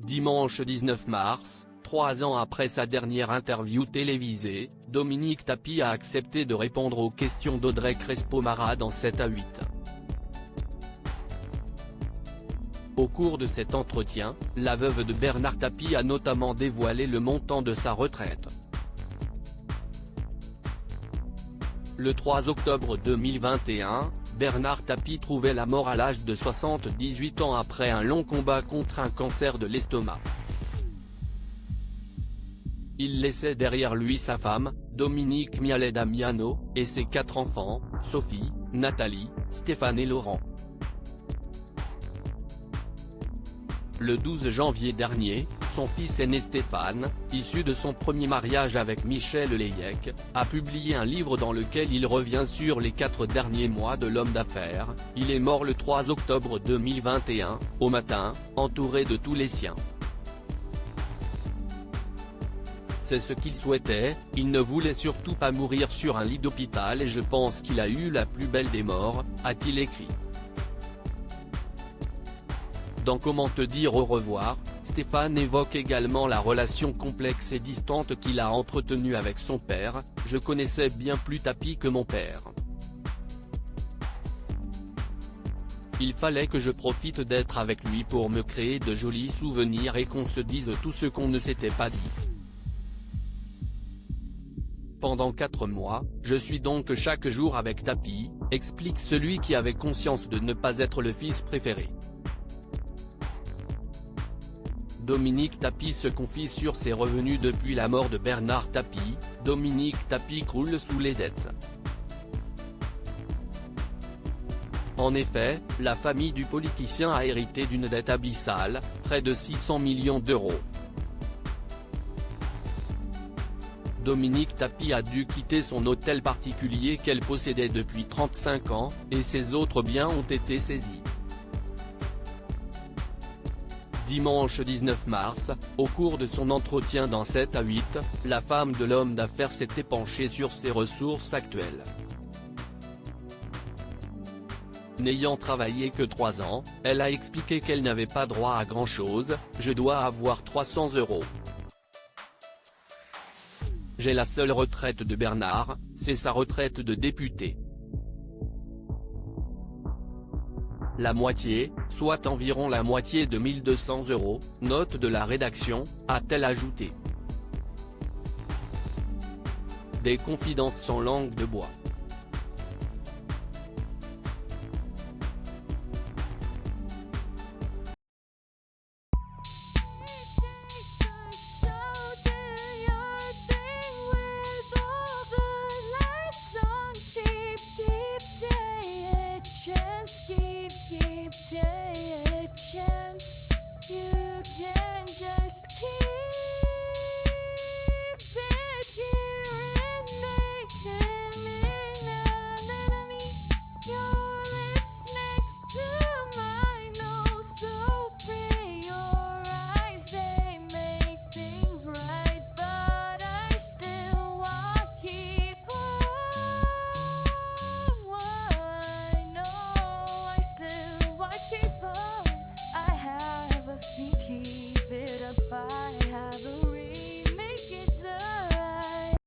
Dimanche 19 mars, 3 ans après sa dernière interview télévisée, Dominique Tapie a accepté de répondre aux questions d'Audrey Crespo-Mara dans 7 à 8. Au cours de cet entretien, la veuve de Bernard Tapie a notamment dévoilé le montant de sa retraite. Le 3 octobre 2021, Bernard Tapie trouvait la mort à l'âge de 78 ans après un long combat contre un cancer de l'estomac. Il laissait derrière lui sa femme, Dominique Mialet Damiano, et ses 4 enfants, Sophie, Nathalie, Stéphane et Laurent. Le 12 janvier dernier, son fils aîné Stéphane, issu de son premier mariage avec Michel Leyec, a publié un livre dans lequel il revient sur les 4 derniers mois de l'homme d'affaires. Il est mort le 3 octobre 2021, au matin, entouré de tous les siens. C'est ce qu'il souhaitait, il ne voulait surtout pas mourir sur un lit d'hôpital et je pense qu'il a eu la plus belle des morts, a-t-il écrit. Dans Comment te dire au revoir, Stéphane évoque également la relation complexe et distante qu'il a entretenue avec son père. Je connaissais bien plus Tapie que mon père. Il fallait que je profite d'être avec lui pour me créer de jolis souvenirs et qu'on se dise tout ce qu'on ne s'était pas dit. Pendant 4 mois, je suis donc chaque jour avec Tapie, explique celui qui avait conscience de ne pas être le fils préféré. Dominique Tapie se confie sur ses revenus depuis la mort de Bernard Tapie. Dominique Tapie croule sous les dettes. En effet, la famille du politicien a hérité d'une dette abyssale, près de 600 millions d'euros. Dominique Tapie a dû quitter son hôtel particulier qu'elle possédait depuis 35 ans, et ses autres biens ont été saisis. Dimanche 19 mars, au cours de son entretien dans 7 à 8, la femme de l'homme d'affaires s'était penchée sur ses ressources actuelles. N'ayant travaillé que 3 ans, elle a expliqué qu'elle n'avait pas droit à grand-chose. Je dois avoir 300 €. J'ai la seule retraite de Bernard, c'est sa retraite de député. La moitié, soit environ la moitié de 1 200 €, note de la rédaction, a-t-elle ajouté. Des confidences sans langue de bois.